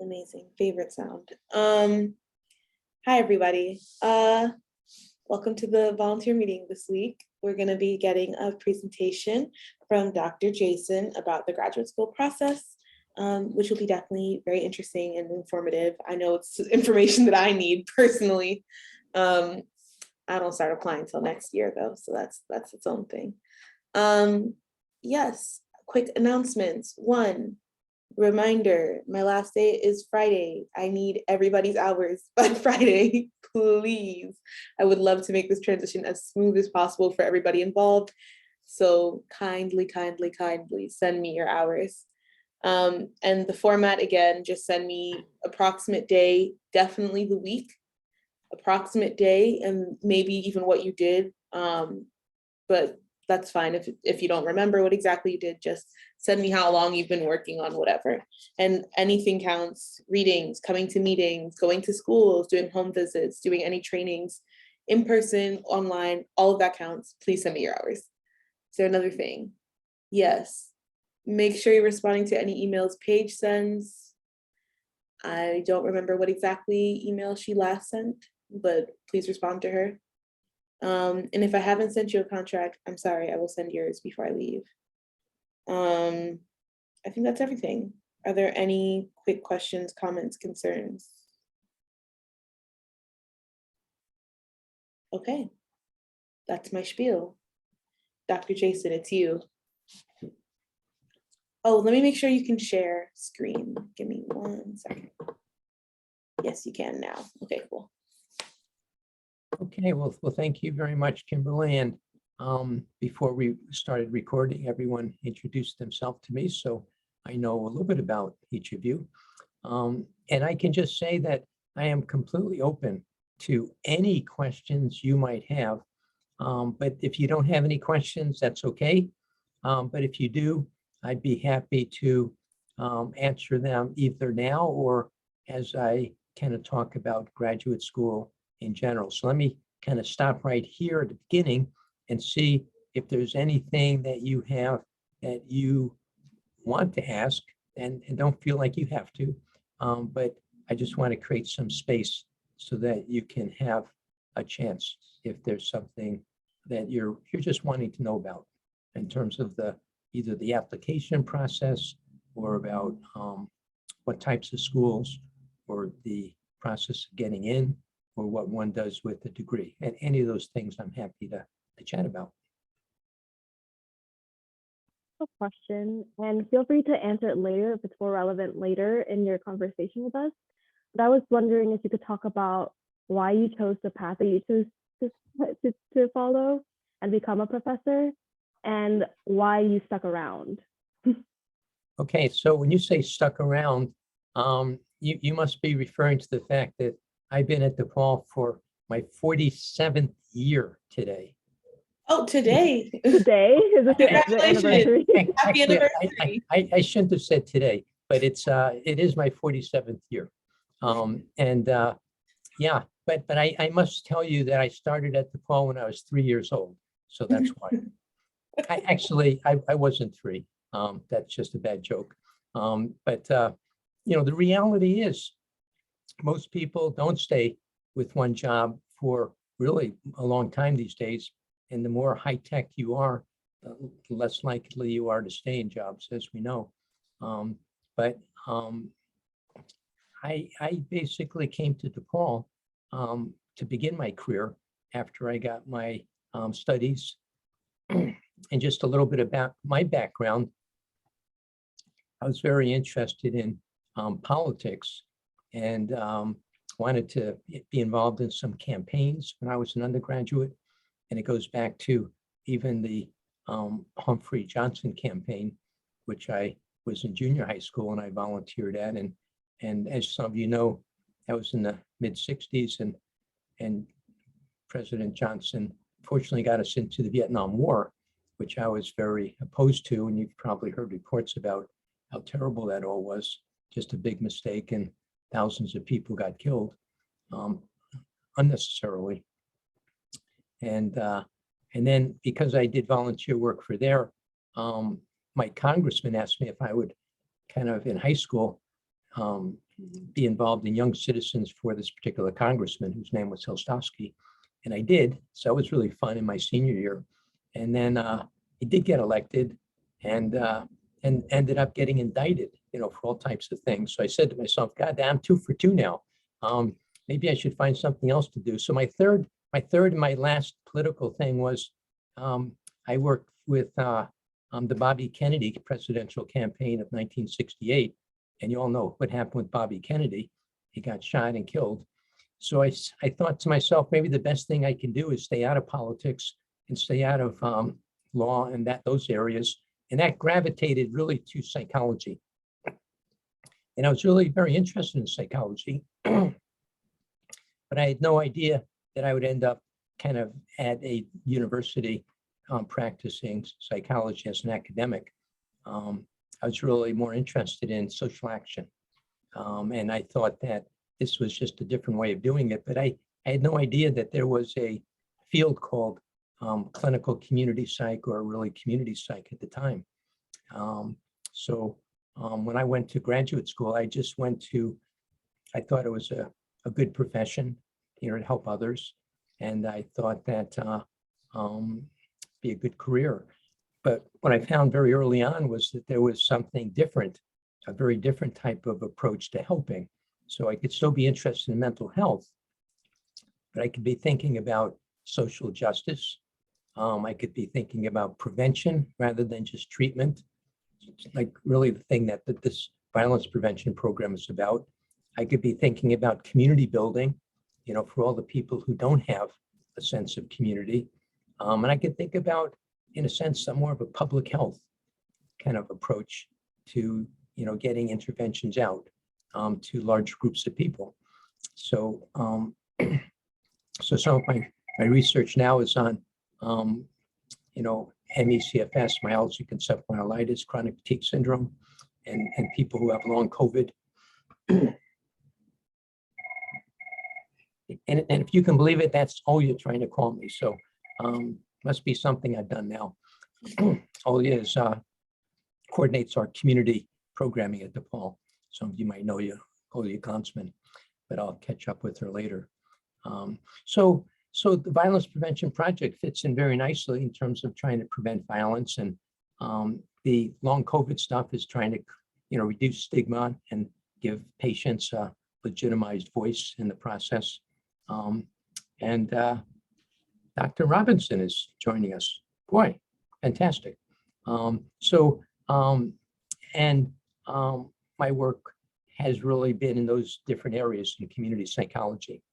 Amazing. Favorite sound. Hi, everybody. Welcome to the volunteer meeting this week. We're going to be getting a presentation from Dr. Jason about the graduate school process, which will be definitely very interesting and informative. I know it's information that I need personally. I don't start applying until next year, though, so that's its own thing. Yes, quick announcements. One, reminder, my last day is Friday. I need everybody's hours by Friday, please. I would love to make this transition as smooth as possible for everybody involved. So kindly send me your hours. And the format, again, just send me approximate day, definitely the week, approximate day, and maybe even what you did. But that's fine. If you don't remember what exactly you did, just send me how long you've been working on whatever. And anything counts: readings, coming to meetings, going to schools, doing home visits, doing any trainings, in person, online, all of that counts. Please send me your hours. Is there another thing? Yes. Make sure you're responding to any emails Paige sends. I don't remember what exactly email she last sent, but please respond to her. And if I haven't sent you a contract, I'm sorry, I will send yours before I leave. I think that's everything. Are there any quick questions, comments, concerns? Okay, that's my spiel. Dr. Jason, it's you. Oh, let me make sure you can share screen. Give me 1 second. Yes, you can now. Okay, cool. Okay, well, thank you very much, Kimberly. And before we started recording, everyone introduced themselves to me, so I know a little bit about each of you. And I can just say that I am completely open to any questions you might have. But if you don't have any questions, that's okay. But if you do, I'd be happy to answer them either now or as I kind of talk about graduate school in general. So let me kind of stop right here at the beginning and see if there's anything that you have that you want to ask, and don't feel like you have to, but I just want to create some space so that you can have a chance if there's something that you're just wanting to know about in terms of either the application process or about what types of schools or the process of getting in, or what one does with a degree. And any of those things I'm happy to chat about. A question, and feel free to answer it later if it's more relevant later in your conversation with us. But I was wondering if you could talk about why you chose the path that you chose to follow and become a professor, and why you stuck around. Okay, so when you say stuck around, you must be referring to the fact that I've been at Depaul for my 47th year today. Oh, today. Today is the Congratulations. anniversary. Happy anniversary. I shouldn't have said today, but it is my 47th year. Yeah, but I must tell you that I started at Depaul when I was 3 years old. So that's why. I wasn't 3. That's just a bad joke. But the reality is most people don't stay with one job for really a long time these days. And the more high tech you are, the less likely you are to stay in jobs, as we know. I basically came to Depaul to begin my career after I got my studies. And just a little bit about my background, I was very interested in politics and wanted to be involved in some campaigns when I was an undergraduate. And it goes back to even the Humphrey Johnson campaign, which I was in junior high school and I volunteered at. And as some of you know, that was in the mid-60s, and President Johnson fortunately got us into the Vietnam War, which I was very opposed to. And you've probably heard reports about how terrible that all was. Just a big mistake, and thousands of people got killed unnecessarily. And then because I did volunteer work for there, my congressman asked me if I would kind of in high school be involved in Young Citizens for this particular congressman whose name was Helstowski. And I did. So it was really fun in my senior year. And then he did get elected and ended up getting indicted, for all types of things. So I said to myself, God, I'm 2 for 2 now. Maybe I should find something else to do. So my third and my last political thing was I worked with the Bobby Kennedy presidential campaign of 1968. And you all know what happened with Bobby Kennedy. He got shot and killed. So I thought to myself, maybe the best thing I can do is stay out of politics and stay out of law and those areas. And that gravitated really to psychology. And I was really very interested in psychology, but I had no idea that I would end up kind of at a university practicing psychology as an academic. I was really more interested in social action. And I thought that this was just a different way of doing it, but I had no idea that there was a field called clinical community psych, or really community psych at the time. So when I went to graduate school, I thought it was a good profession, to help others. And I thought that be a good career. But what I found very early on was that there was something different, a very different type of approach to helping. So I could still be interested in mental health, but I could be thinking about social justice. I could be thinking about prevention rather than just treatment, like really the thing that this violence prevention program is about. I could be thinking about community building, for all the people who don't have a sense of community. And I could think about, in a sense, some more of a public health kind of approach to, getting interventions out to large groups of people. So, so some of my research now is on, ME/CFS, myalgic encephalomyelitis, chronic fatigue syndrome, and people who have long COVID. And if you can believe it, that's all you're trying to call me. So must be something I've done now. Olia is coordinates our community programming at Depaul. Some of you might know Olia Gonsman, but I'll catch up with her later. So the Violence Prevention Project fits in very nicely in terms of trying to prevent violence, and the long COVID stuff is trying to, reduce stigma and give patients a legitimized voice in the process. And Dr. Robinson is joining us. Boy, fantastic. My work has really been in those different areas in community psychology.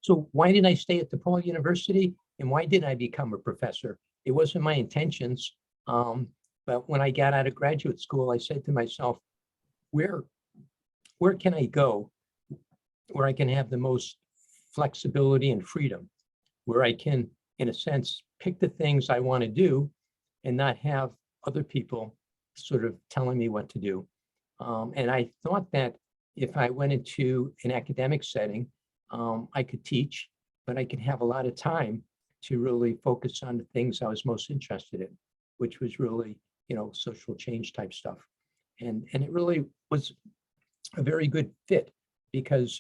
So why did I stay at DePaul University, and why didn't I become a professor? It wasn't my intentions, but when I got out of graduate school, I said to myself, where can I go where I can have the most flexibility and freedom, where I can, in a sense, pick the things I want to do and not have other people sort of telling me what to do. And I thought that if I went into an academic setting, I could teach, but I could have a lot of time to really focus on the things I was most interested in, which was really, social change type stuff. And it really was a very good fit because,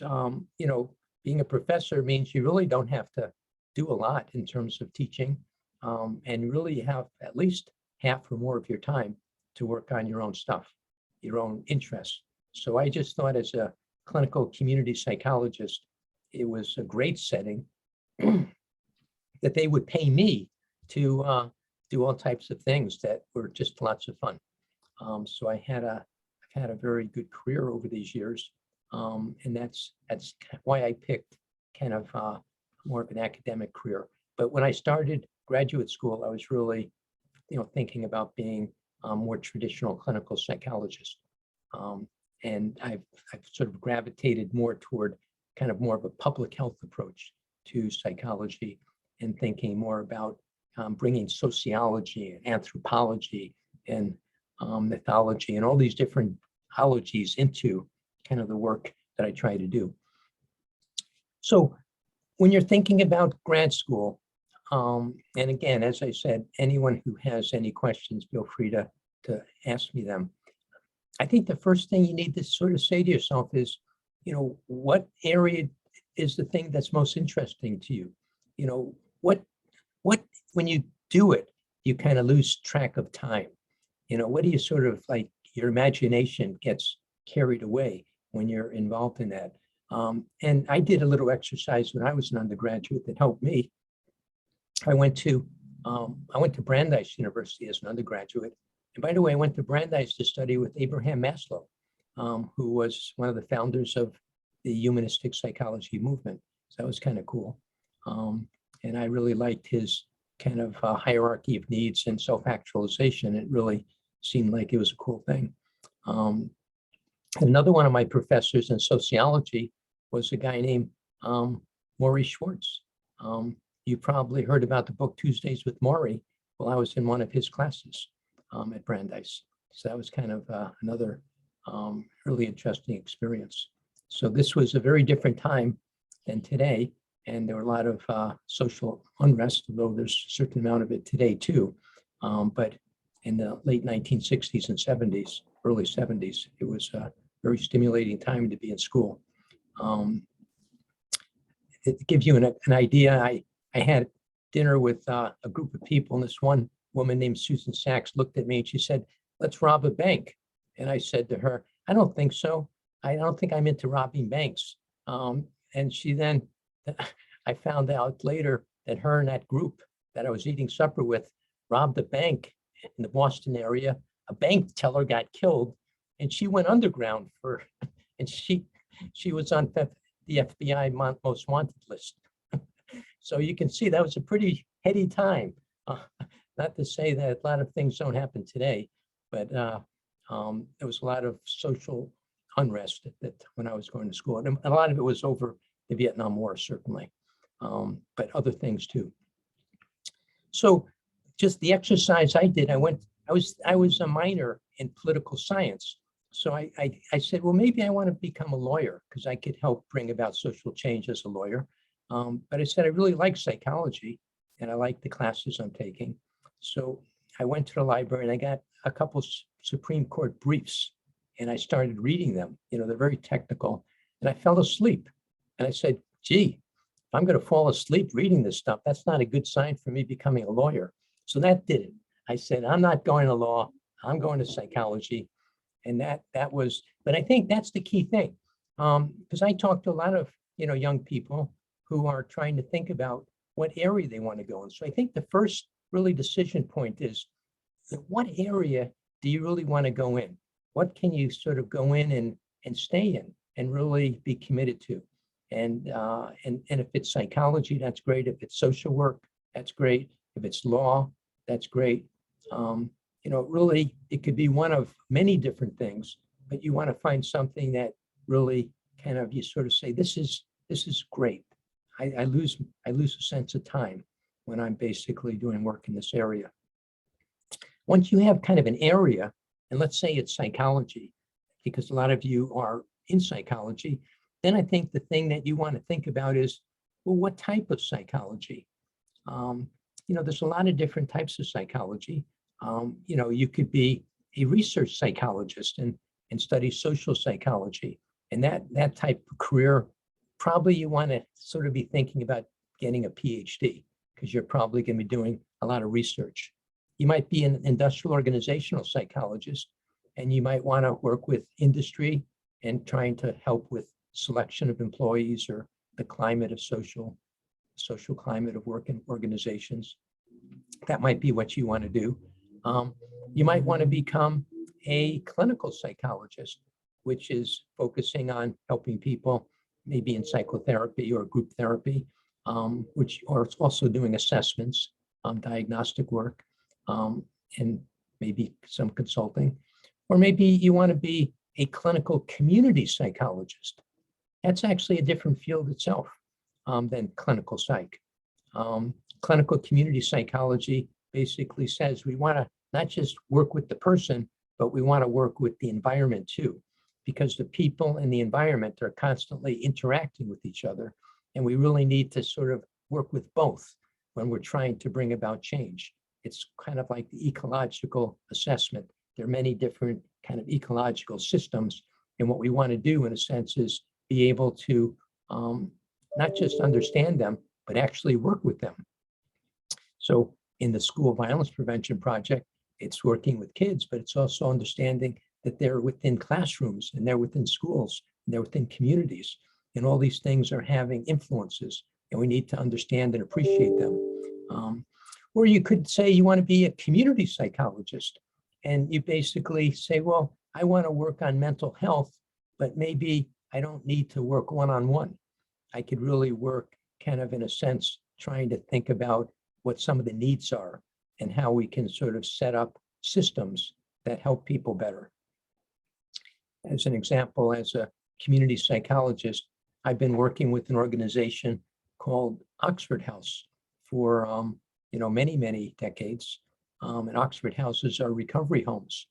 being a professor means you really don't have to do a lot in terms of teaching, and really have at least half or more of your time to work on your own stuff, your own interests. So I just thought, as a clinical community psychologist, it was a great setting that they would pay me to do all types of things that were just lots of fun. So I've had a very good career over these years. And that's why I picked kind of more of an academic career. But when I started graduate school, I was really, thinking about being a more traditional clinical psychologist. And I've sort of gravitated more toward kind of more of a public health approach to psychology, and thinking more about bringing sociology and anthropology and mythology and all these different ologies into kind of the work that I try to do. So when you're thinking about grad school, and again, as I said, anyone who has any questions, feel free to ask me them. I think the first thing you need to sort of say to yourself is, what area is the thing that's most interesting to you? What when you do it, you kind of lose track of time. What do you sort of like, your imagination gets carried away when you're involved in that. And I did a little exercise when I was an undergraduate that helped me. I went to Brandeis University as an undergraduate. And by the way, I went to Brandeis to study with Abraham Maslow, who was one of the founders of the humanistic psychology movement. So that was kind of cool. And I really liked his kind of hierarchy of needs and self-actualization. It really seemed like it was a cool thing. Another one of my professors in sociology was a guy named Maury Schwartz. You probably heard about the book Tuesdays with Maury. Well, I was in one of his classes at Brandeis. So that was kind of another really interesting experience. So this was a very different time than today. And there were a lot of social unrest, although there's a certain amount of it today too. But in the late 1960s and 70s, early 70s, it was a very stimulating time to be in school. It gives you an idea. I had dinner with a group of people, and this one woman named Susan Sachs looked at me and she said, "Let's rob a bank." And I said to her, "I don't think so. I don't think I'm into robbing banks." And she then, I found out later that her and that group that I was eating supper with robbed a bank in the Boston area. A bank teller got killed, and she went underground and she was on the FBI most wanted list. So you can see that was a pretty heady time. Not to say that a lot of things don't happen today, but there was a lot of social unrest when I was going to school. And a lot of it was over the Vietnam War, certainly, but other things too. So just the exercise I did, I was a minor in political science. So I said, well, maybe I want to become a lawyer because I could help bring about social change as a lawyer. But I said, I really like psychology and I like the classes I'm taking. So I went to the library and I got a couple Supreme Court briefs and I started reading them. They're very technical, and I fell asleep. And I said, gee, if I'm going to fall asleep reading this stuff, that's not a good sign for me becoming a lawyer. So that did it. I said, I'm not going to law, I'm going to psychology. And that was, but I think that's the key thing. Because I talk to a lot of, young people who are trying to think about what area they want to go in. So I think the first really decision point is, what area do you really want to go in? What can you sort of go in and stay in and really be committed to? And if it's psychology, that's great. If it's social work, that's great. If it's law, that's great. Really, it could be one of many different things, but you want to find something that really kind of, you sort of say, this is great. I lose a sense of time when I'm basically doing work in this area. Once you have kind of an area, and let's say it's psychology, because a lot of you are in psychology, then I think the thing that you want to think about is, well, what type of psychology? There's a lot of different types of psychology. You could be a research psychologist and study social psychology. And that type of career, probably you want to sort of be thinking about getting a PhD, because you're probably going to be doing a lot of research. You might be an industrial organizational psychologist, and you might want to work with industry and trying to help with selection of employees or the climate of social climate of work in organizations. That might be what you want to do. You might want to become a clinical psychologist, which is focusing on helping people maybe in psychotherapy or group therapy, or it's also doing assessments, diagnostic work, and maybe some consulting. Or maybe you want to be a clinical community psychologist. That's actually a different field itself than clinical psych. Clinical community psychology basically says we want to not just work with the person, but we want to work with the environment too, because the people and the environment are constantly interacting with each other. And we really need to sort of work with both when we're trying to bring about change. It's kind of like the ecological assessment. There are many different kind of ecological systems. And what we want to do, in a sense, is be able to not just understand them, but actually work with them. So in the School Violence Prevention Project, it's working with kids, but it's also understanding that they're within classrooms and they're within schools and they're within communities. And all these things are having influences, and we need to understand and appreciate them. Or you could say you want to be a community psychologist, and you basically say, well, I want to work on mental health, but maybe I don't need to work one-on-one. I could really work kind of, in a sense, trying to think about what some of the needs are and how we can sort of set up systems that help people better. As an example, as a community psychologist, I've been working with an organization called Oxford House for many, many decades. And Oxford Houses are recovery homes.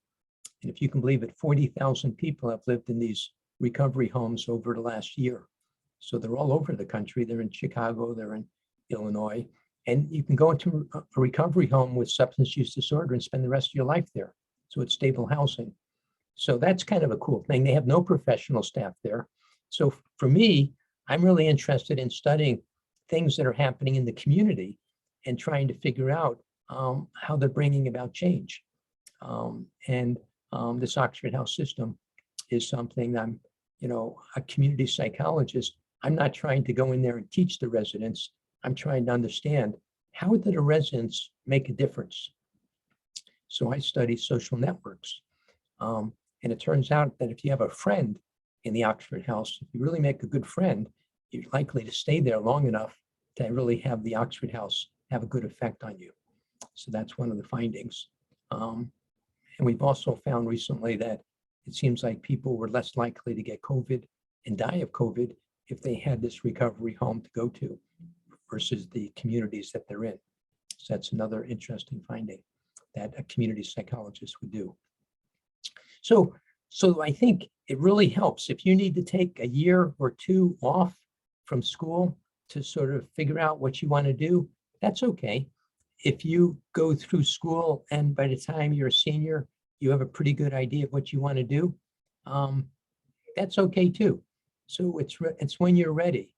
And if you can believe it, 40,000 people have lived in these recovery homes over the last year. So they're all over the country. They're in Chicago, they're in Illinois. And you can go into a recovery home with substance use disorder and spend the rest of your life there. So it's stable housing. So that's kind of a cool thing. They have no professional staff there. So for me, I'm really interested in studying things that are happening in the community and trying to figure out how they're bringing about change. This Oxford House system is something I'm, a community psychologist. I'm not trying to go in there and teach the residents. I'm trying to understand, how do the residents make a difference? So I study social networks. And it turns out that if you have a friend in the Oxford House, if you really make a good friend, you're likely to stay there long enough to really have the Oxford House have a good effect on you. So that's one of the findings. And we've also found recently that it seems like people were less likely to get COVID and die of COVID if they had this recovery home to go to versus the communities that they're in. So that's another interesting finding that a community psychologist would do. So I think it really helps if you need to take a year or two off from school to sort of figure out what you want to do. That's okay. If you go through school and by the time you're a senior, you have a pretty good idea of what you want to do, that's okay too. So it's when you're ready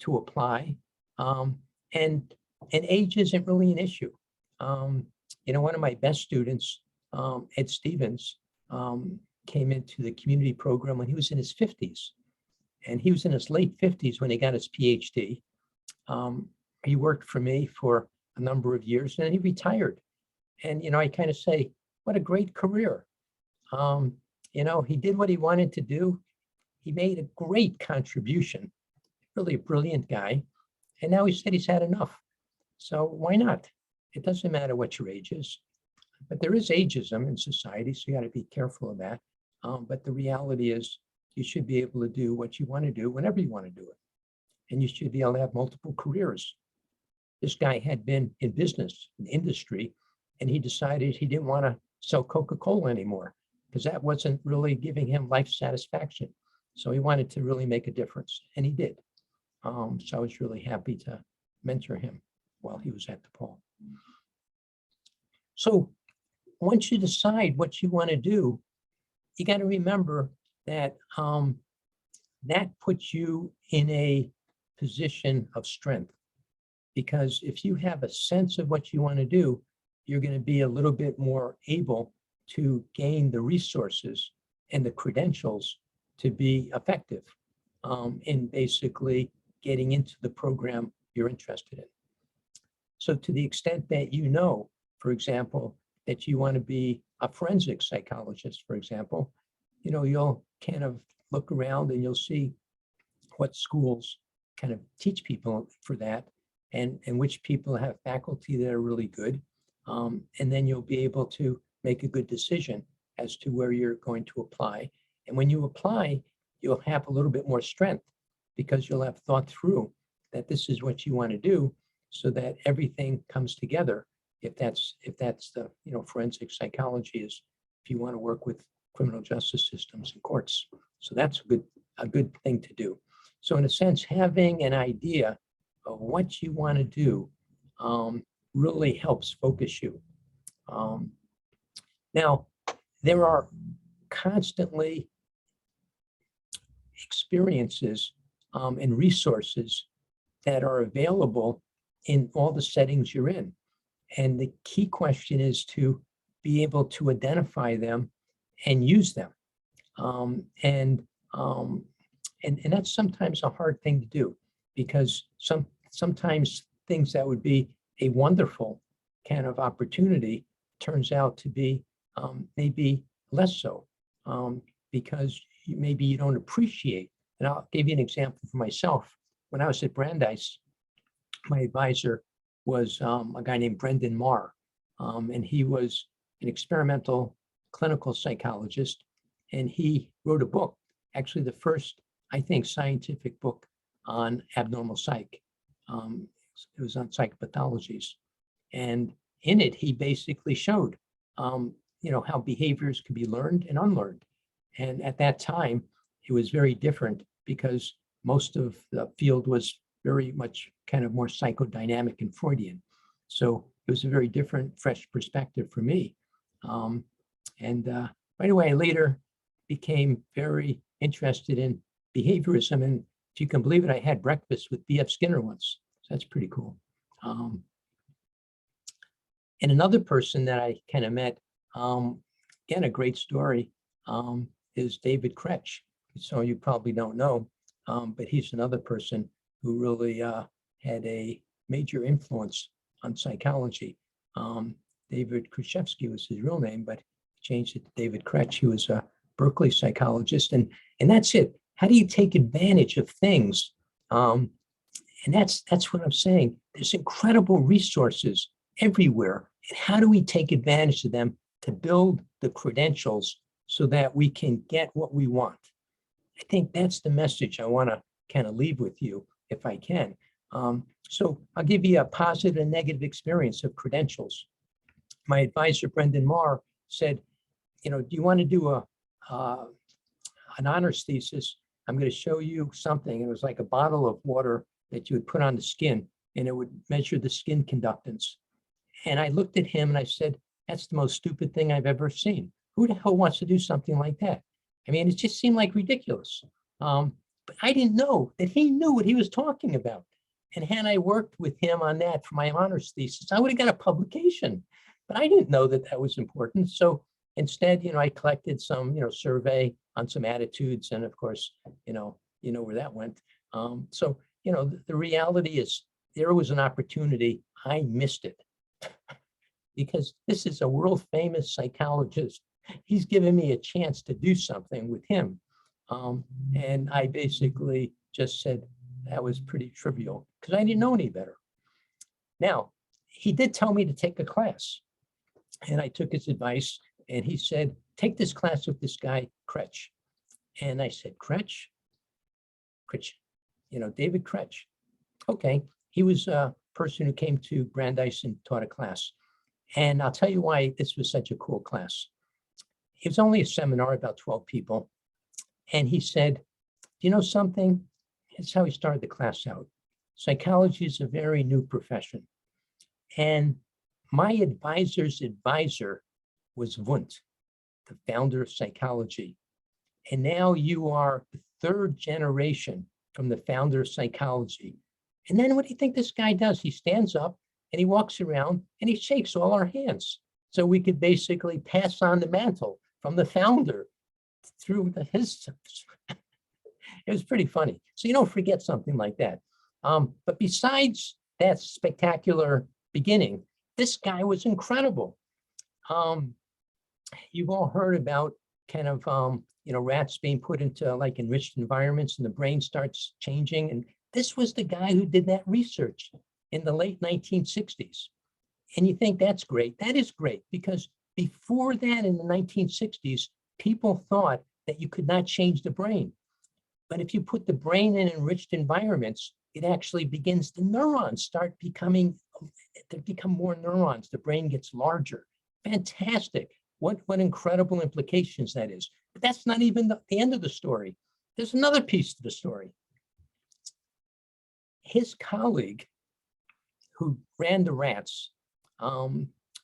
to apply, and age isn't really an issue. One of my best students, Ed Stevens, came into the community program when he was in his 50s, and he was in his late 50s when he got his PhD. He worked for me for a number of years, and then he retired. And I kind of say, what a great career. He did what he wanted to do. He made a great contribution, really a brilliant guy. And now he said he's had enough. So why not? It doesn't matter what your age is, but there is ageism in society, so you got to be careful of that. But the reality is you should be able to do what you want to do whenever you want to do it. And you should be able to have multiple careers. This guy had been in business, in industry, and he decided he didn't want to sell Coca-Cola anymore because that wasn't really giving him life satisfaction. So he wanted to really make a difference, and he did. So I was really happy to mentor him while he was at Depaul. So once you decide what you want to do, you got to remember that that puts you in a position of strength. Because if you have a sense of what you want to do, you're going to be a little bit more able to gain the resources and the credentials to be effective in basically getting into the program you're interested in. So to the extent that for example, that you want to be a forensic psychologist, for example, you'll kind of look around and you'll see what schools kind of teach people for that, and which people have faculty that are really good. And then you'll be able to make a good decision as to where you're going to apply. And when you apply, you'll have a little bit more strength because you'll have thought through that this is what you want to do so that everything comes together. If that's the, forensic psychology is if you want to work with criminal justice systems and courts. So that's a good thing to do. So in a sense, having an idea of what you want to do really helps focus you. Now, there are constantly experiences and resources that are available in all the settings you're in. And the key question is to be able to identify them and use them. And that's sometimes a hard thing to do, because sometimes things that would be a wonderful kind of opportunity turns out to be maybe less so, because maybe you don't appreciate. And I'll give you an example for myself. When I was at Brandeis, my advisor was a guy named Brendan Marr, and he was an experimental clinical psychologist, and he wrote a book, actually the first, I think, scientific book on abnormal psych. It was on psychopathologies, and in it he basically showed, how behaviors could be learned and unlearned. And at that time, it was very different because most of the field was very much kind of more psychodynamic and Freudian. So it was a very different, fresh perspective for me. Right away, I later became very interested in behaviorism. And if you can believe it, I had breakfast with B.F. Skinner once. So that's pretty cool. And another person that I kind of met, again, a great story, is David Kretsch. So you probably don't know, but he's another person who really had a major influence on psychology. David Krzyzewski was his real name, but changed it to David Kretsch. He was a Berkeley psychologist, and that's it. How do you take advantage of things? And that's what I'm saying. There's incredible resources everywhere, and how do we take advantage of them to build the credentials so that we can get what we want? I think that's the message I want to kind of leave with you, if I can. So I'll give you a positive and negative experience of credentials. My advisor, Brendan Marr, said, do you want to do an honors thesis? I'm going to show you something. It was like a bottle of water that you would put on the skin, and it would measure the skin conductance. And I looked at him and I said, that's the most stupid thing I've ever seen. Who the hell wants to do something like that? I mean, it just seemed like ridiculous. But I didn't know that he knew what he was talking about. And had I worked with him on that for my honors thesis, I would have got a publication. But I didn't know that that was important. So instead, I collected some, survey on some attitudes. And of course, you know where that went. So, the reality is there was an opportunity. I missed it because this is a world famous psychologist. He's given me a chance to do something with him. And I basically just said that was pretty trivial because I didn't know any better. Now, he did tell me to take a class, and I took his advice, and he said, take this class with this guy, Kretsch. And I said, Kretsch? David Kretsch. Okay. He was a person who came to Brandeis and taught a class. And I'll tell you why this was such a cool class. It was only a seminar, about 12 people. And he said, do you know something? That's how he started the class out. Psychology is a very new profession. And my advisor's advisor was Wundt, the founder of psychology. And now you are the third generation from the founder of psychology. And then what do you think this guy does? He stands up and he walks around and he shakes all our hands. So we could basically pass on the mantle from the founder through his. It was pretty funny. So you don't forget something like that. But besides that spectacular beginning, this guy was incredible. You've all heard about kind of, rats being put into like enriched environments and the brain starts changing. And this was the guy who did that research in the late 1960s. And you think that's great. That is great because before that in the 1960s, people thought that you could not change the brain. But if you put the brain in enriched environments, it actually begins, the neurons start becoming, they become more neurons. The brain gets larger. Fantastic. What incredible implications that is. But that's not even the end of the story. There's another piece to the story. His colleague who ran the rats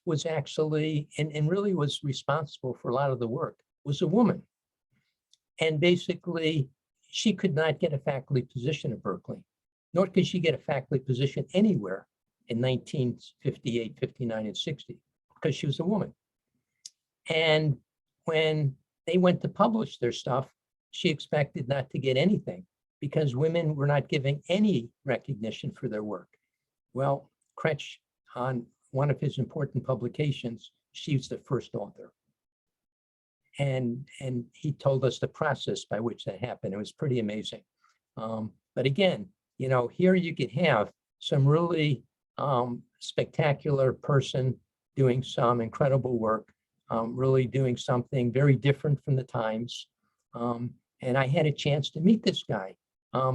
was actually, and really was responsible for a lot of the work, was a woman. And basically, she could not get a faculty position at Berkeley, nor could she get a faculty position anywhere in 1958, 59, and 60, because she was a woman. And when they went to publish their stuff, she expected not to get anything because women were not giving any recognition for their work. Well, Kretsch, on one of his important publications, she was the first author. And he told us the process by which that happened. It was pretty amazing. But again, you know, here you could have some really spectacular person doing some incredible work, really doing something very different from the times. And I had a chance to meet this guy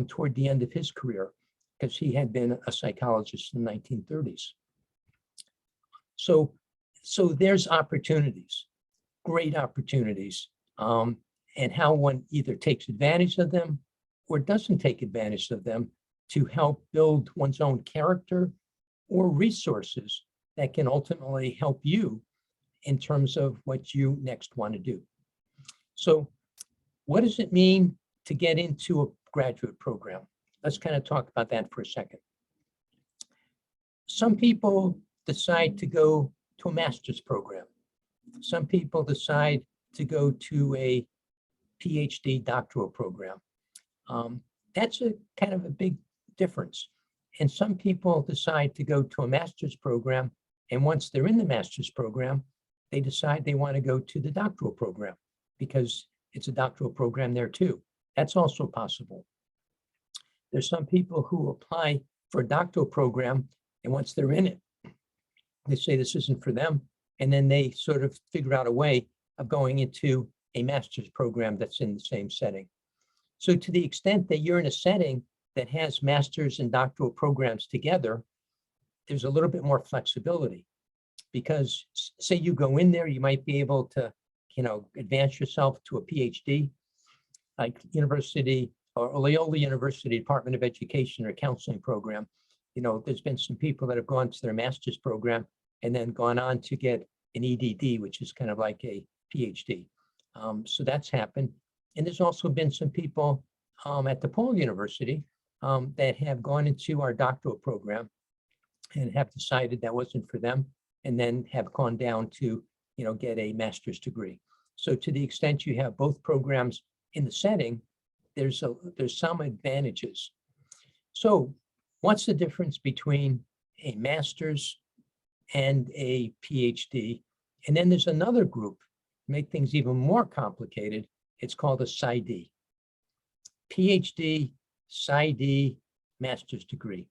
toward the end of his career because he had been a psychologist in the 1930s. So there's opportunities, great opportunities, and how one either takes advantage of them or doesn't take advantage of them to help build one's own character or resources that can ultimately help you in terms of what you next want to do. So what does it mean to get into a graduate program? Let's kind of talk about that for a second. Some people decide to go to a master's program. Some people decide to go to a PhD doctoral program. That's a kind of a big difference. And some people decide to go to a master's program, and once they're in the master's program, they decide they want to go to the doctoral program because it's a doctoral program there too. That's also possible. There's some people who apply for a doctoral program, and once they're in it, they say this isn't for them, and then they sort of figure out a way of going into a master's program that's in the same setting. So to the extent that you're in a setting that has master's and doctoral programs together, there's a little bit more flexibility because say you go in there, you might be able to, you know, advance yourself to a PhD, like University or Loyola University Department of Education or Counseling Program. You know, there's been some people that have gone to their master's program and then gone on to get an EDD, which is kind of like a PhD. So that's happened. And there's also been some people at Depaul University that have gone into our doctoral program and have decided that wasn't for them, and then have gone down to, you know, get a master's degree. So to the extent you have both programs in the setting, there's some advantages. So what's the difference between a master's and a PhD? And then there's another group, make things even more complicated. It's called a PsyD. PhD, PsyD, master's degree.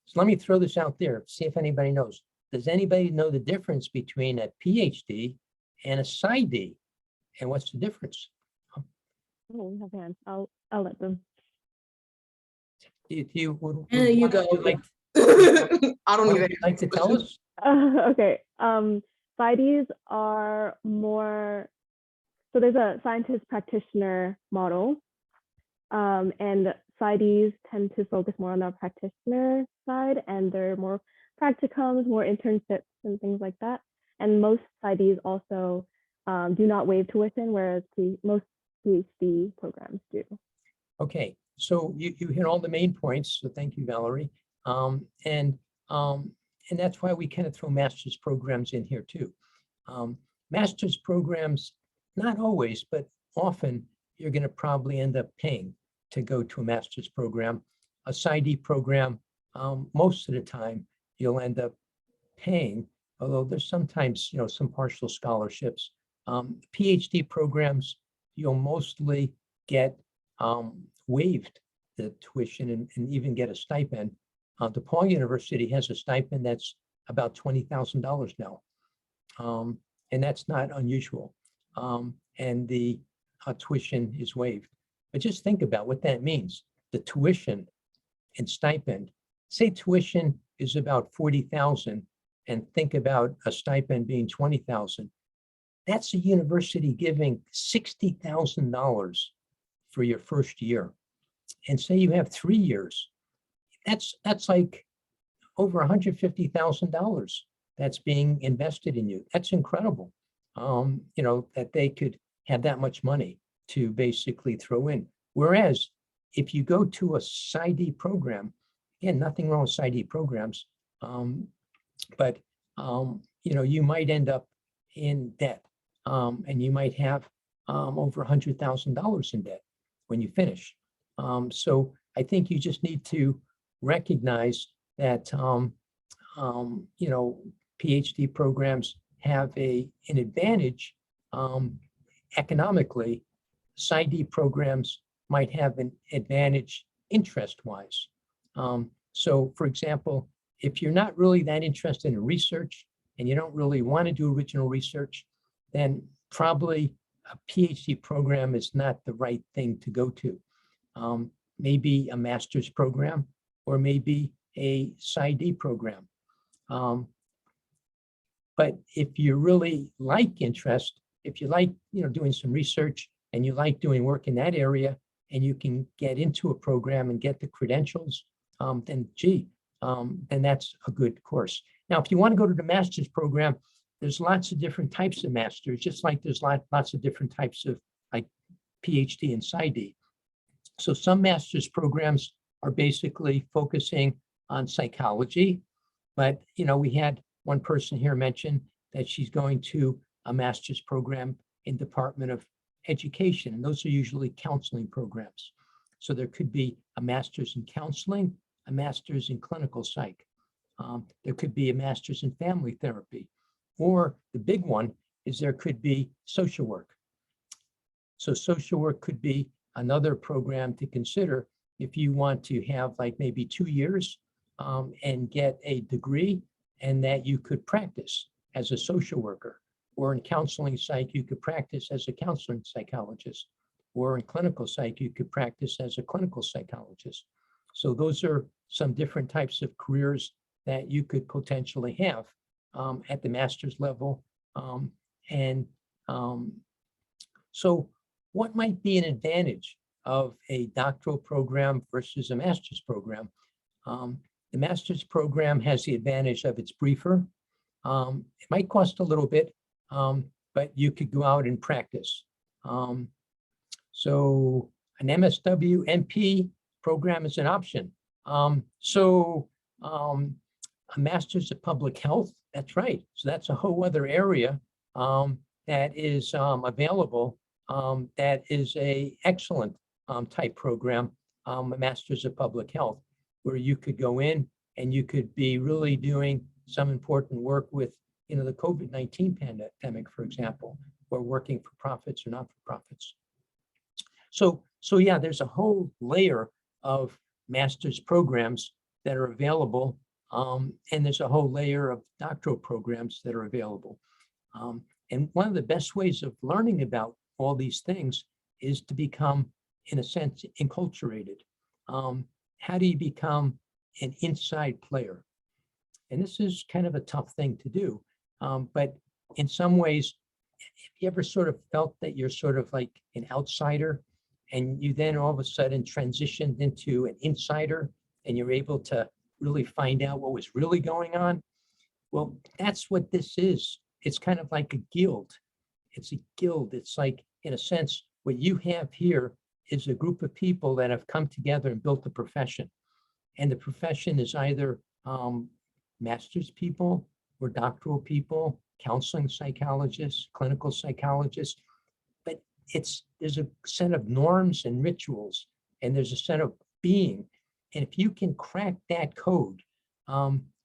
So let me throw this out there, see if anybody knows. Does anybody know the difference between a PhD and a PsyD? And what's the difference? Oh, we have hands. I'll let them. You go. Like, I don't even like to tell us? Okay. PsyDs are more, so there's a scientist practitioner model, and PsyDs tend to focus more on the practitioner side, and they're more practicums, more internships and things like that. And most PsyDs also do not waive tuition, whereas most PhD programs do. Okay, so you hit all the main points, so thank you, Valerie. And that's why we kind of throw master's programs in here too. Master's programs, not always, but often you're going to probably end up paying to go to a master's program. A PsyD program, most of the time you'll end up paying, although there's sometimes, you know, some partial scholarships. PhD programs, you'll mostly get waived the tuition and even get a stipend. DePaul University has a stipend that's about $20,000 now. And that's not unusual. And the tuition is waived. But just think about what that means. The tuition and stipend, say tuition is about $40,000 and think about a stipend being $20,000. That's a university giving $60,000 for your first year. And say you have 3 years, that's like over $150,000 that's being invested in you. That's incredible. You know, that they could have that much money to basically throw in. Whereas if you go to a PsyD program, again, nothing wrong with PsyD programs, but you might end up in debt, and you might have over $100,000 in debt when you finish. So I think you just need to recognize that PhD programs have an advantage economically. PsyD programs might have an advantage interest-wise. So, for example, if you're not really that interested in research and you don't really want to do original research, then probably a PhD program is not the right thing to go to. Maybe a master's program or maybe a PsyD program. But if you really like interest, if you like doing some research and you like doing work in that area and you can get into a program and get the credentials, then that's a good course. Now, if you want to go to the master's program, there's lots of different types of masters, just like there's lots of different types of like PhD and PsyD. So some master's programs are basically focusing on psychology, but we had one person here mention that she's going to a master's program in Department of Education, and those are usually counseling programs. So there could be a master's in counseling, a master's in clinical psych. There could be a master's in family therapy, or the big one is there could be social work. So social work could be another program to consider if you want to have like maybe 2 years and get a degree, and that you could practice as a social worker. Or in counseling psych, you could practice as a counseling psychologist. Or in clinical psych, you could practice as a clinical psychologist. So those are some different types of careers that you could potentially have at the master's level. So what might be an advantage of a doctoral program versus a master's program? The master's program has the advantage of it's briefer. It might cost a little bit, but you could go out and practice. So an MSW MP program is an option. A master's of public health, that's right. So that's a whole other area that is available. That is a excellent type program, a master's of public health, where you could go in and you could be really doing some important work with, the COVID-19 pandemic, for example, or working for profits or not for profits. So yeah, there's a whole layer of master's programs that are available, and there's a whole layer of doctoral programs that are available. And one of the best ways of learning about all these things is to become, in a sense, enculturated. How do you become an inside player? And this is kind of a tough thing to do. But in some ways, have you ever sort of felt that you're sort of like an outsider, and you then all of a sudden transitioned into an insider, and you're able to really find out what was really going on? Well, that's what this is. It's kind of like a guild. It's a guild. It's like, in a sense, what you have here is a group of people that have come together and built a profession. And the profession is either master's people or doctoral people, counseling psychologists, clinical psychologists. But there's a set of norms and rituals, and there's a set of being. And if you can crack that code,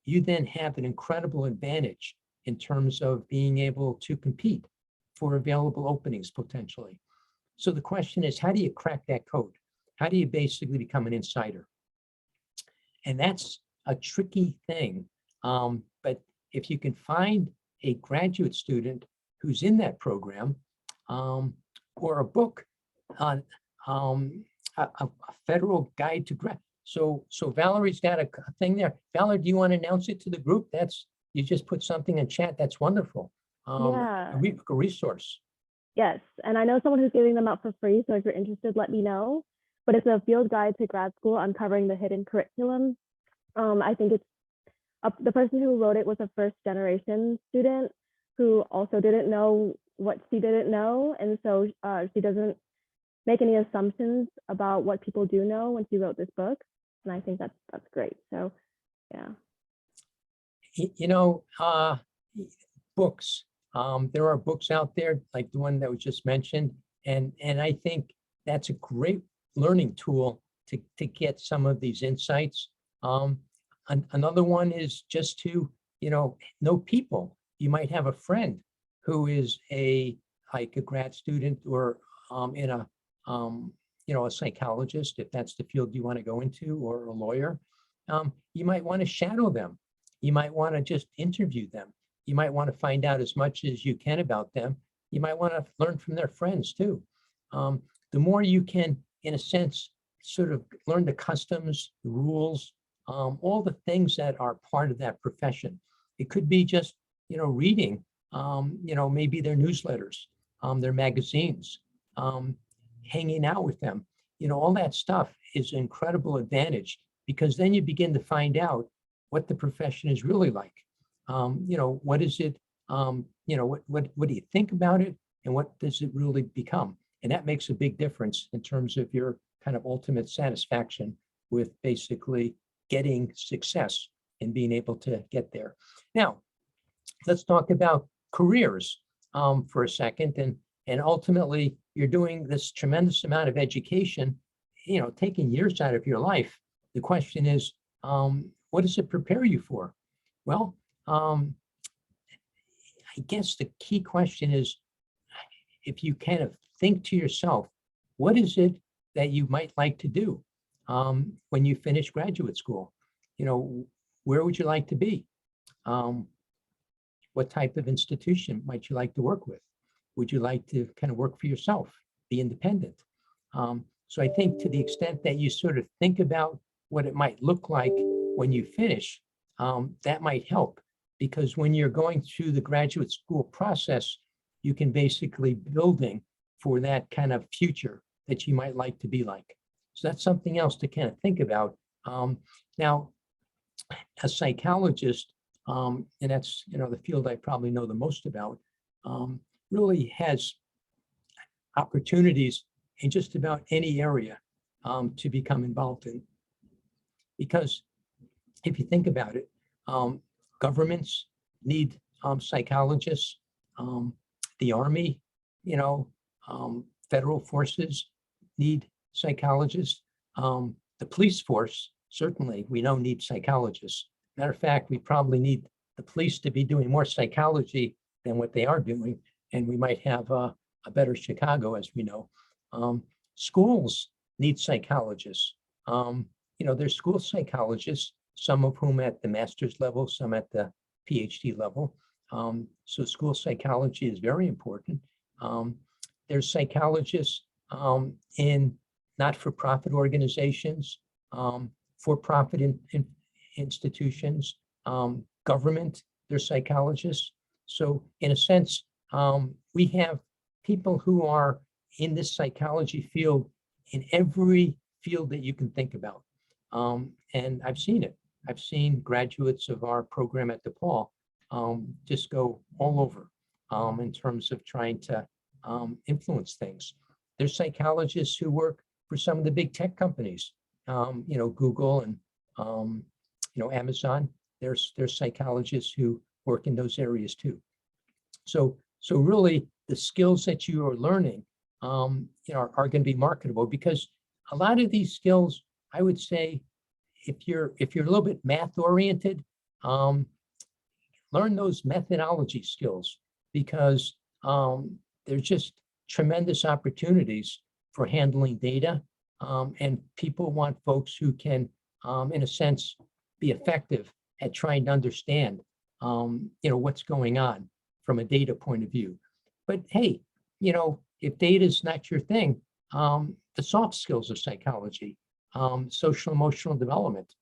you then have an incredible advantage in terms of being able to compete for available openings potentially. So the question is, how do you crack that code? How do you basically become an insider? And that's a tricky thing. But if you can find a graduate student who's in that program, or a book on a federal guide to grad. So Valerie's got a thing there. Valerie, do you want to announce it to the group? You just put something in chat. That's wonderful. Yeah. A resource. Yes, and I know someone who's giving them out for free, so if you're interested, let me know. But it's a field guide to grad school uncovering the hidden curriculum. I think it's the person who wrote it was a first generation student who also didn't know what she didn't know, and so she doesn't make any assumptions about what people do know when she wrote this book. And I think that's great. So yeah. You know, books. There are books out there like the one that was just mentioned, and I think that's a great learning tool to get some of these insights. Another one is just to know people. You might have a friend who is like a grad student or in a a psychologist, if that's the field you want to go into, or a lawyer. You might want to shadow them. You might want to just interview them. You might want to find out as much as you can about them. You might want to learn from their friends too. The more you can, in a sense, sort of learn the customs, the rules, all the things that are part of that profession. It could be just, reading, maybe their newsletters, their magazines, hanging out with them. All that stuff is an incredible advantage, because then you begin to find out what the profession is really like. What is it? What do you think about it? And what does it really become? And that makes a big difference in terms of your kind of ultimate satisfaction with basically getting success and being able to get there. Now, let's talk about careers for a second. And ultimately, you're doing this tremendous amount of education, taking years out of your life. The question is, what does it prepare you for? Well, I guess the key question is, if you kind of think to yourself, what is it that you might like to do when you finish graduate school? Where would you like to be? What type of institution might you like to work with? Would you like to kind of work for yourself, be independent? So I think to the extent that you sort of think about what it might look like when you finish, that might help, because when you're going through the graduate school process, you can basically building for that kind of future that you might like to be like. So that's something else to kind of think about. Now, a psychologist, and that's the field I probably know the most about, really has opportunities in just about any area to become involved in. Because if you think about it, governments need psychologists, the Army, federal forces need psychologists, the police force, certainly we know needs psychologists. Matter of fact, we probably need the police to be doing more psychology than what they are doing, and we might have a better Chicago, as we know. Schools need psychologists. There's school psychologists, some of whom at the master's level, some at the PhD level. So school psychology is very important. There's psychologists in not-for-profit organizations, for-profit institutions, government, there's psychologists. So in a sense, we have people who are in this psychology field in every field that you can think about. And I've seen it. I've seen graduates of our program at Depaul just go all over in terms of trying to influence things. There's psychologists who work for some of the big tech companies, Google and Amazon. There's psychologists who work in those areas too. So really, the skills that you are learning, are going to be marketable, because a lot of these skills, I would say, if you're a little bit math oriented, learn those methodology skills, because there's just tremendous opportunities for handling data, and people want folks who can, in a sense, be effective at trying to understand, what's going on from a data point of view. But hey, if data is not your thing, the soft skills of psychology, social emotional development,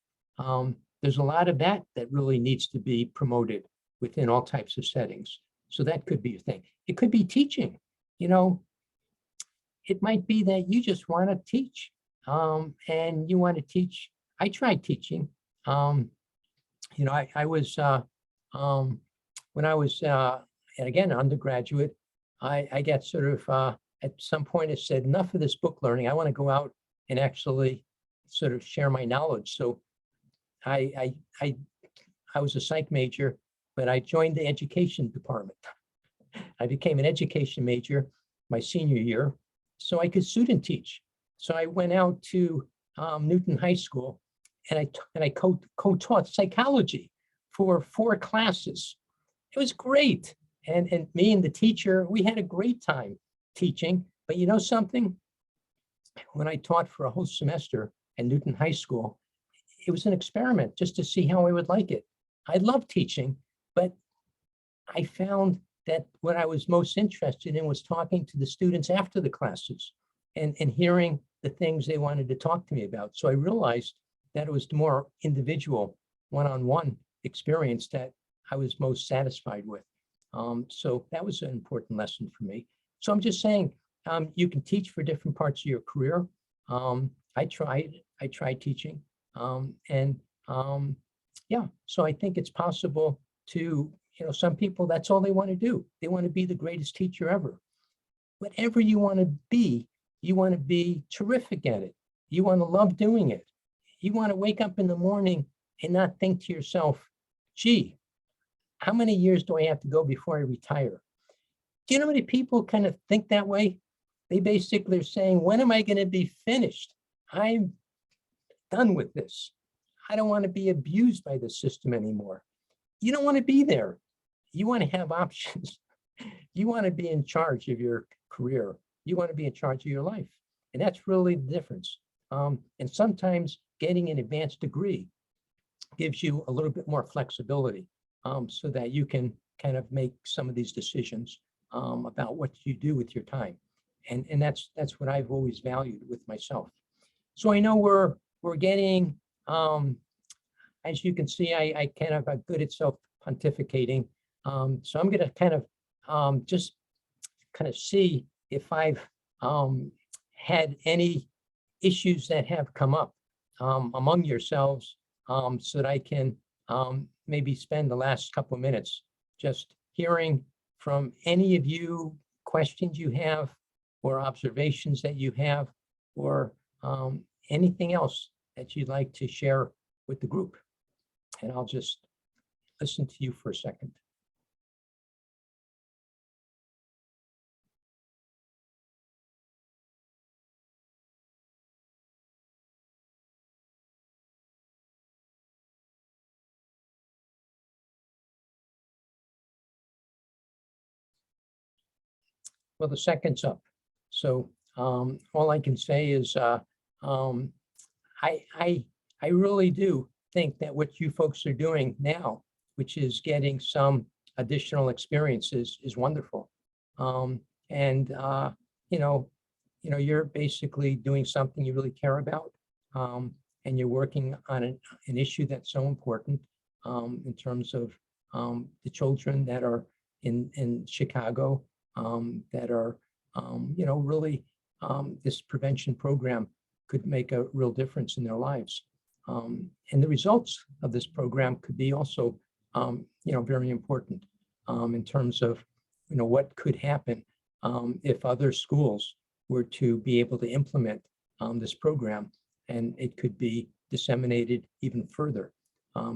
there's a lot of that really needs to be promoted within all types of settings. So that could be a thing. It could be teaching. It might be that you just want to teach, and you want to teach. I tried teaching. I was when I was and again undergraduate, I got sort of, at some point I said, enough of this book learning. I want to go out and actually sort of share my knowledge. So I was a psych major, but I joined the education department. I became an education major my senior year, so I could student teach. So I went out to Newton High School, and I co-taught psychology for 4 classes. It was great. And me and the teacher, we had a great time teaching. But you know something? When I taught for a whole semester at Newton High School, it was an experiment just to see how I would like it. I loved teaching, but I found that what I was most interested in was talking to the students after the classes and hearing the things they wanted to talk to me about. So I realized that it was the more individual, one-on-one experience that I was most satisfied with. So that was an important lesson for me. So I'm just saying, you can teach for different parts of your career. I tried teaching, yeah, so I think it's possible to, some people, that's all they want to do. They want to be the greatest teacher ever. Whatever you want to be terrific at it. You want to love doing it. You want to wake up in the morning and not think to yourself, gee, how many years do I have to go before I retire? Do you know how many people kind of think that way? They basically are saying, when am I going to be finished? I'm done with this. I don't want to be abused by the system anymore. You don't want to be there. You want to have options. You want to be in charge of your career. You want to be in charge of your life. And that's really the difference. And sometimes getting an advanced degree gives you a little bit more flexibility, so that you can kind of make some of these decisions about what you do with your time. And that's what I've always valued with myself. So I know we're getting, as you can see, I kind of am good at self-pontificating. So I'm going to kind of just kind of see if I've had any issues that have come up among yourselves, so that I can maybe spend the last couple of minutes just hearing from any of you questions you have, or observations that you have, or anything else that you'd like to share with the group. And I'll just listen to you for a second. Well, the second's up. So all I can say is I really do think that what you folks are doing now, which is getting some additional experiences, is wonderful. You're basically doing something you really care about, and you're working on an issue that's so important in terms of the children that are in Chicago, that are, really, this prevention program could make a real difference in their lives. And the results of this program could be also, very important in terms of, what could happen if other schools were to be able to implement this program, and it could be disseminated even further.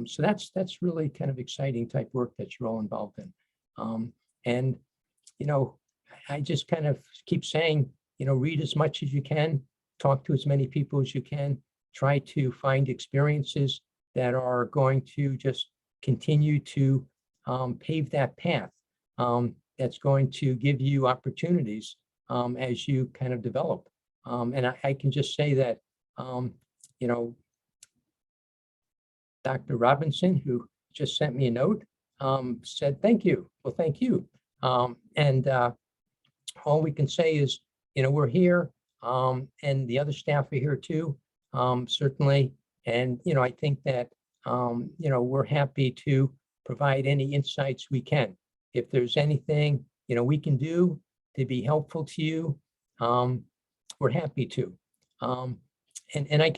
So that's really kind of exciting type work that you're all involved in. And I just kind of keep saying, read as much as you can, talk to as many people as you can, try to find experiences that are going to just continue to pave that path, that's going to give you opportunities as you kind of develop. And I can just say that, Dr. Robinson, who just sent me a note, said, thank you. Well, thank you. And all we can say is, we're here, and the other staff are here too, certainly. And, I think that, we're happy to provide any insights we can. If there's anything, we can do to be helpful to you, we're happy to. And I'm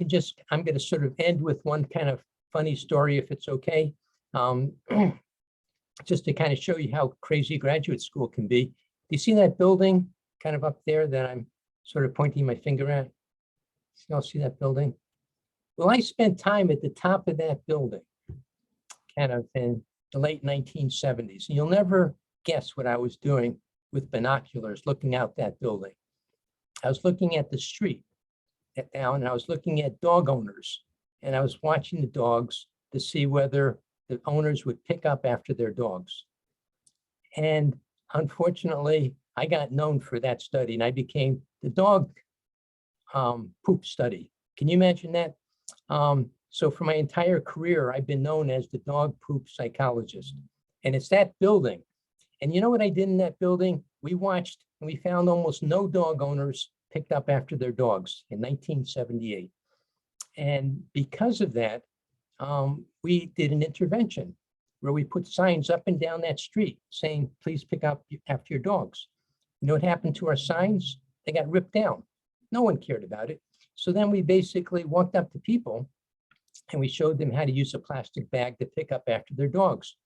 going to sort of end with one kind of funny story, if it's okay. Just to kind of show you how crazy graduate school can be. you see that building kind of up there that I'm sort of pointing my finger at? You all see that building? Well, I spent time at the top of that building, kind of in the late 1970s. And you'll never guess what I was doing with binoculars looking out that building. I was looking at the street down, and I was looking at dog owners, and I was watching the dogs to see whether the owners would pick up after their dogs. And unfortunately, I got known for that study, and I became the dog poop study. Can you imagine that? So for my entire career, I've been known as the dog poop psychologist. And it's that building. And you know what I did in that building? We watched and we found almost no dog owners picked up after their dogs in 1978. And because of that, we did an intervention where we put signs up and down that street saying, please pick up after your dogs. You know what happened to our signs? They got ripped down. No one cared about it. So then we basically walked up to people and we showed them how to use a plastic bag to pick up after their dogs.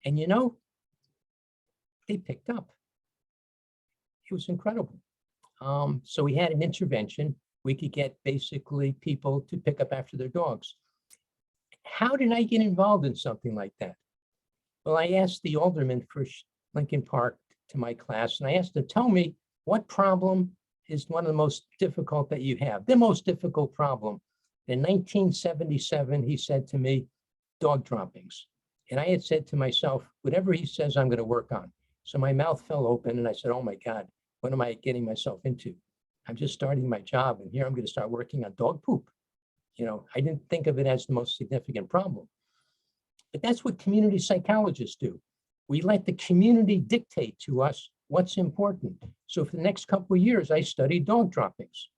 And you know, they picked up. It was incredible. So we had an intervention. We could get basically people to pick up after their dogs. How did I get involved in something like that? Well, I asked the alderman for Lincoln Park to my class, and I asked him, tell me what problem is one of the most difficult that you have, the most difficult problem. In 1977, he said to me, dog droppings. And I had said to myself, whatever he says, I'm going to work on. So my mouth fell open and I said, oh my God, what am I getting myself into? I'm just starting my job and here I'm going to start working on dog poop. You know, I didn't think of it as the most significant problem. But that's what community psychologists do. We let the community dictate to us what's important. So for the next couple of years, I studied dog droppings.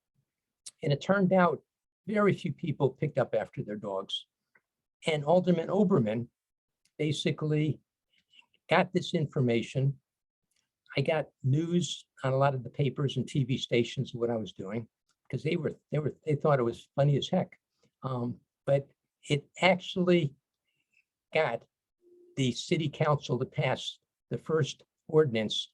And it turned out very few people picked up after their dogs. And Alderman Oberman basically got this information. I got news on a lot of the papers and TV stations of what I was doing because they thought it was funny as heck. But it actually got the city council to pass the first ordinance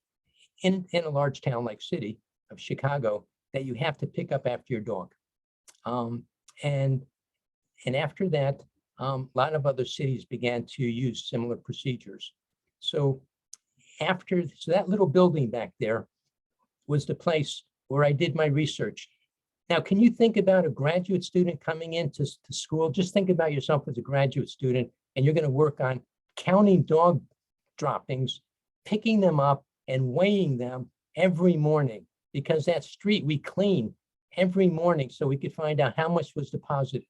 in a large town like city of Chicago that you have to pick up after your dog. And after that, a lot of other cities began to use similar procedures. So that little building back there was the place where I did my research. Now, can you think about a graduate student coming into school? Just think about yourself as a graduate student, and you're going to work on counting dog droppings, picking them up and weighing them every morning, because that street we clean every morning so we could find out how much was deposited.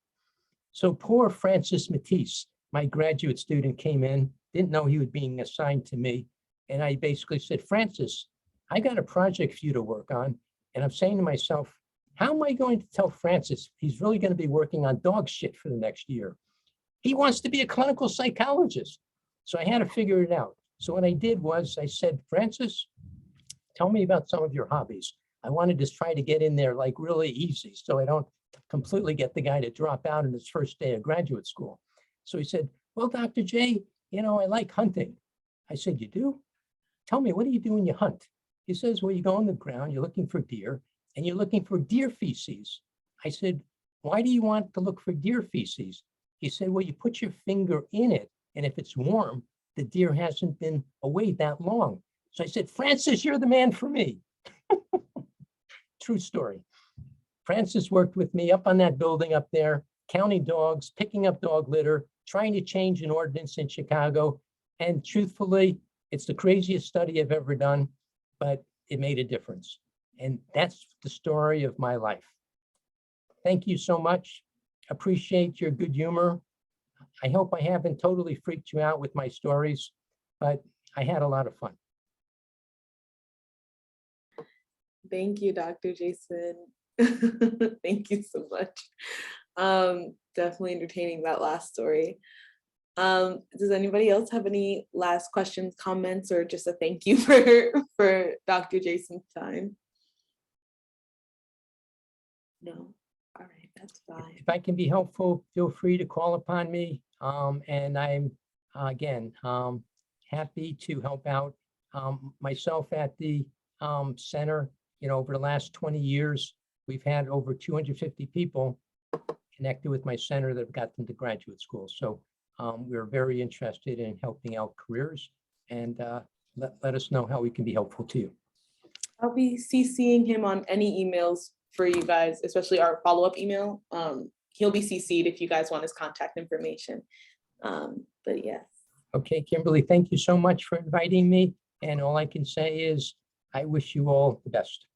So poor Francis Matisse, my graduate student, came in, didn't know he was being assigned to me. And I basically said, Francis, I got a project for you to work on. And I'm saying to myself, how am I going to tell Francis he's really going to be working on dog shit for the next year? He wants to be a clinical psychologist. So I had to figure it out. So what I did was I said, Francis, tell me about some of your hobbies. I wanted to try to get in there like really easy so I don't completely get the guy to drop out in his first day of graduate school. So he said, well, Dr. J, you know, I like hunting. I said, you do? Tell me, what do you do when you hunt? He says, well, you go on the ground, you're looking for deer, and you're looking for deer feces. I said, why do you want to look for deer feces? He said, well, you put your finger in it, and if it's warm, the deer hasn't been away that long. So I said, Francis, you're the man for me. True story. Francis worked with me up on that building up there, counting dogs, picking up dog litter, trying to change an ordinance in Chicago. And truthfully, it's the craziest study I've ever done, but it made a difference. And that's the story of my life. Thank you so much. Appreciate your good humor. I hope I haven't totally freaked you out with my stories, but I had a lot of fun. Thank you, Dr. Jason. Thank you so much. Definitely entertaining, that last story. Does anybody else have any last questions, comments, or just a thank you for Dr. Jason's time? No? All right, that's fine. If I can be helpful, feel free to call upon me. And I'm, again, happy to help out myself at the center, over the last 20 years, we've had over 250 people connected with my center that have gotten to graduate school. So we're very interested in helping out careers, and let us know how we can be helpful to you. I'll be CCing him on any emails for you guys, especially our follow-up email. He'll be CC'd if you guys want his contact information. But yes. Okay, Kimberly, thank you so much for inviting me. And all I can say is I wish you all the best.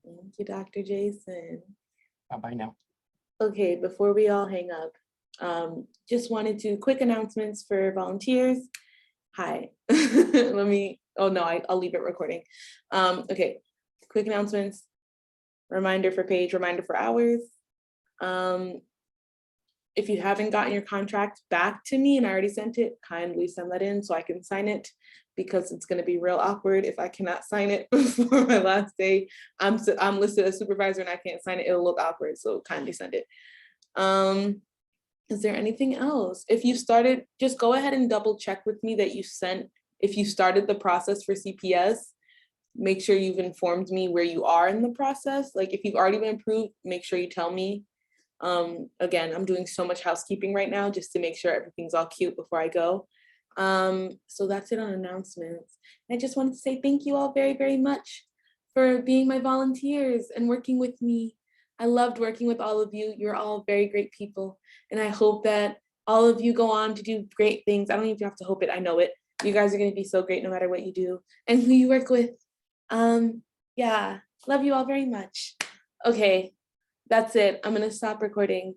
Thank you, Dr. Jason. Bye-bye now. Okay, before we all hang up, just wanted to quick announcements for volunteers. Hi, I'll leave it recording. Okay, quick announcements. Reminder for page, reminder for hours. If you haven't gotten your contract back to me and I already sent it, kindly send that in so I can sign it, because it's going to be real awkward if I cannot sign it before my last day. I'm listed as supervisor and I can't sign it. It'll look awkward, so kindly send it. Is there anything else? If you started, just go ahead and double check with me that if you started the process for CPS, make sure you've informed me where you are in the process. Like if you've already been approved, make sure you tell me. Again, I'm doing so much housekeeping right now just to make sure everything's all cute before I go. So that's it on announcements. I just wanted to say thank you all very, very much for being my volunteers and working with me. I loved working with all of you. You're all very great people. And I hope that all of you go on to do great things. I don't even have to hope it, I know it. You guys are going to be so great no matter what you do and who you work with. Yeah, love you all very much. Okay, that's it. I'm going to stop recording.